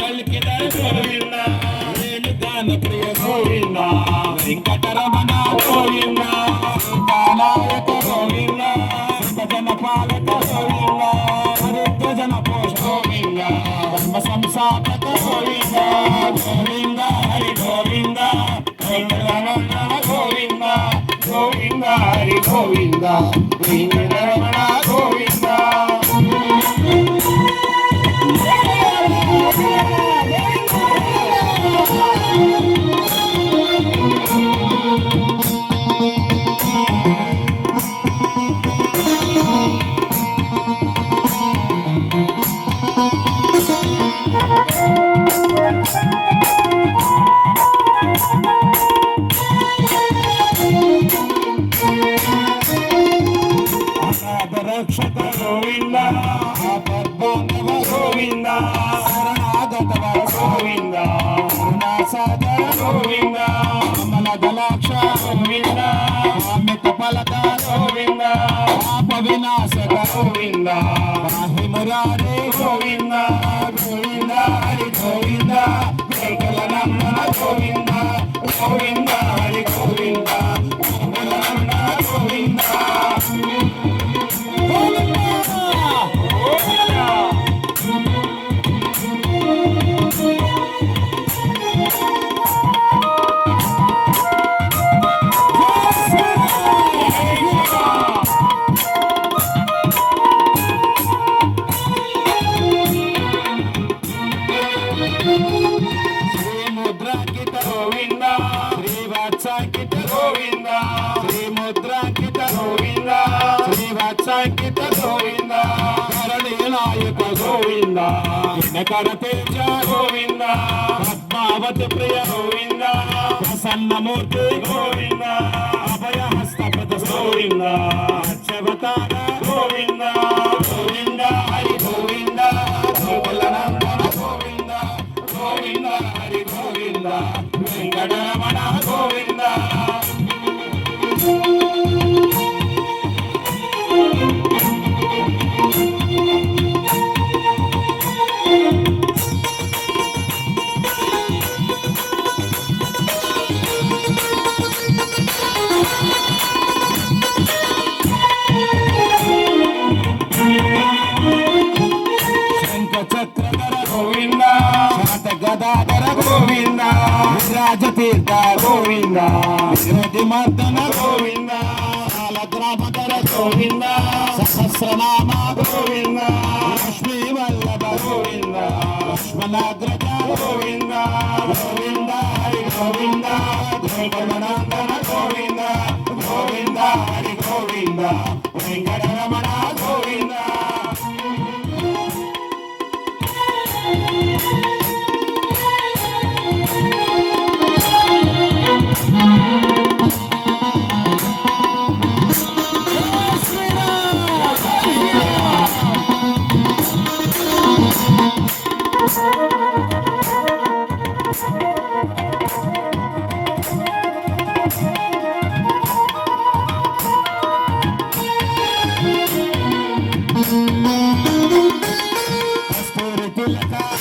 పలికిన గోవింద వేణుగాన ప్రియ గోవింద వెంకటరమణ గోవింద నాయక గోవింద జన పాలక గోవింద హరిద్ర జన పోష గోవింద ధర్మ సంస్థాపక గోవింద గోవింద హరి గోవింద వెంకటరమణ గోవింద గోవింద హరి గోవింద వెంకటరమణ గోవింద రక్షక గోవింద ఆపద్బాంధవ గోవింద శరణాగతవ గోవింద కరుణాసాగర గోవింద అమలదలాక్ష గోవింద అమిత ఫలక గోవింద పాప వినాశక గోవింద పాహి మురారే గోవింద గోవింద హరి గోవింద వెంకటరమణ గోవింద గోవింద హరి గోవింద వెంకటరమణ గోవింద గోవింద శ్రీవత్సాంకిత గోవింద శ్రీముద్రాంకిత గోవింద శ్రీవత్సాంకిత గోవింద కరణీ నాయక గోవింద దినకర తేజ గోవింద పద్మావతి ప్రియ గోవింద ప్రసన్నమూర్తి గోవింద అభయహస్తపద గోవింద అక్షవతార గోవింద గోవింద హరి గోవింద గోకులనందన గోవింద గోవింద హరి గోవింద వెంకటరమణ గోవింద చక్రధర గోవింద శాంత గదాధర గోవింద విరాజతీర్థ గోవింద విరోధి మర్దన గోవింద గ్రామధర గోవింద సహస్రనామ గోవింద లక్ష్మీ వల్లభ గోవింద లక్ష్మణాగ్రజ గోవింద గోవింద హరి గోవింద గోవిందనందన గోవింద గోవింద హరి గోవింద వెంకటరమణ గోవింద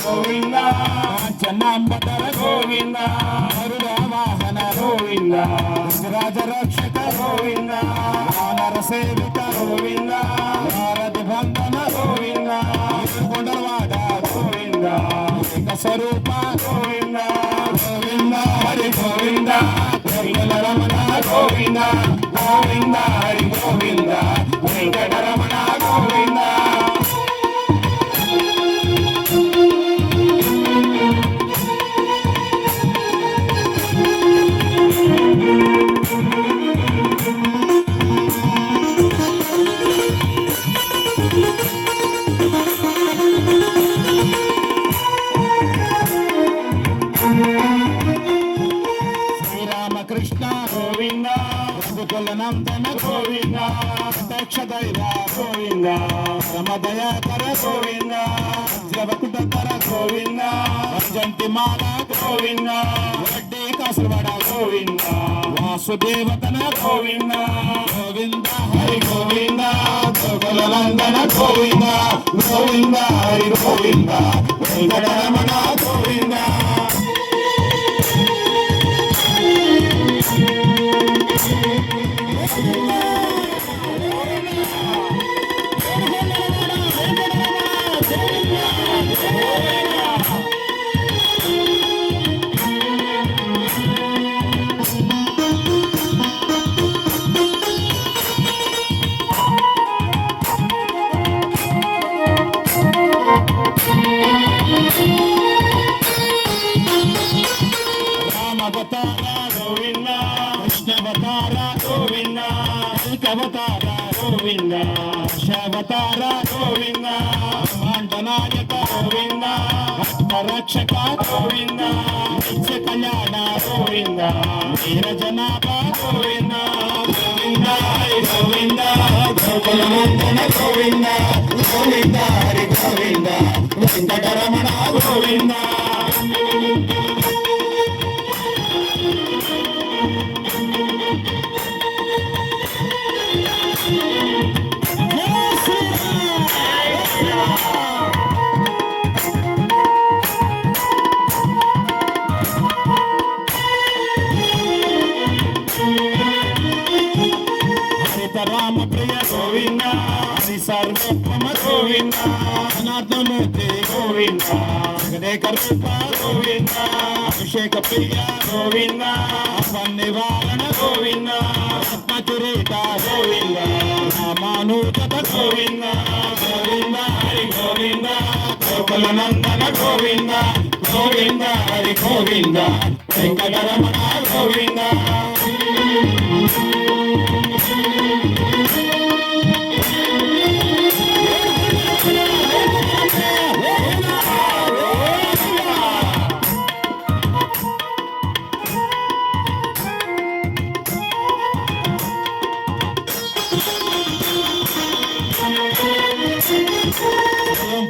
గోవింద చన్నాంబర గోవింద గరుడ వాహన గోవింద రాజరక్షక గోవింద వానర సేవిక గోవింద భారతి బంధన గోవింద కొండలవాడ గోవింద ఏక స్వరూప గోవింద గోవింద హరి గోవింద వెంకటరమణ గోవింద గోవింద హరి గోవింద వెంకటరమణ గోవింద శ్రీరామకృష్ణ గోవింద రఘుకులనందన గోవింద దక్షదైవ గోవింద రమదయాకర గోవింద వజ్రవకుటకర గోవింద జంటిమాల గోవింద వడ్డీ కాసులవాడ గోవింద వాసుదేవతన గోవింద గోవింద హరి గోవింద గోకులనందన గోవింద గోవింద హరి గోవింద వెంకటరమణ గోవింద రామవతార గోవింద కృష్ణవతార గోవింద అవతార గోవింద శవతార గోవింద మాండనాయక గోవింద భక్తరక్షక గోవింద నిత్య కళ్యాణ గోవింద వీరజనాభ గోవింద గోవింద హరి గోవింద గోకులనందన గోవింద గోవింద హరి గోవింద వెంకటరమణ గోవింద రామ ప్రియ గోవింద హరి సర్వోత్తమ గోవింద అనాథమూర్తి గోవింద జగదేక రూప గోవింద అభిషేక ప్రియ గోవింద నివారణ గోవింద ఆత్మచురేత గోవింద రామానుజత గోవింద గోవింద హరి గోవింద గోకులనందన గోవింద గోవింద హరి గోవింద వెంకటరమణ గోవింద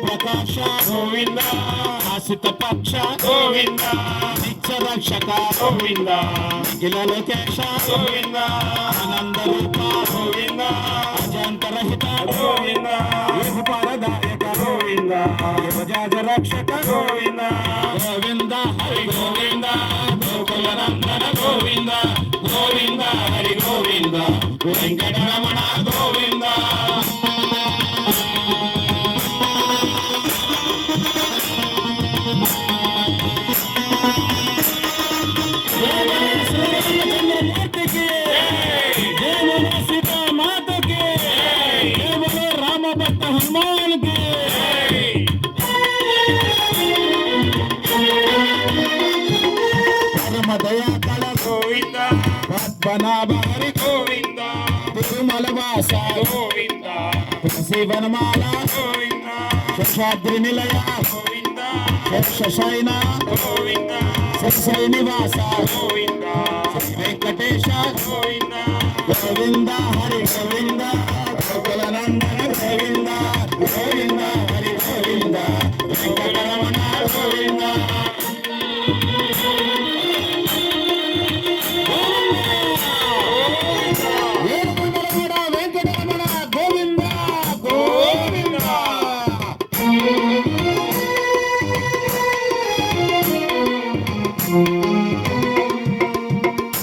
ప్రకాశ గోవింద ఆసిత పక్ష గోవింద నిత్య రక్షక గోవింద నిఖిల లోకేశ గోవింద ఆనంద రూప గోవింద అజాంతరహిత గోవింద పరదాయక గోవింద బజాజ రక్షక గోవింద గోవింద హరి గోవింద గోకులనందన గోవింద గోవింద హరి గోవింద వెంకటరమణ గోవింద హనుమాన్ కి పరమ దయాకళ గోవింద పద్మనాభ హరి గోవింద తిరుమల వాస గోవింద శివనమాల గోవింద శేషాద్రి నిలయ గోవింద శేషశయన గోవింద శ్రీనివాస గోవింద వెంకటేశ గోవింద గోవింద హరి గోవింద గోకులనందన గోవింద గోవింద హరి గోవింద వెంకటరమణ గోవింద వెంకటరమణ గోవింద గోవింద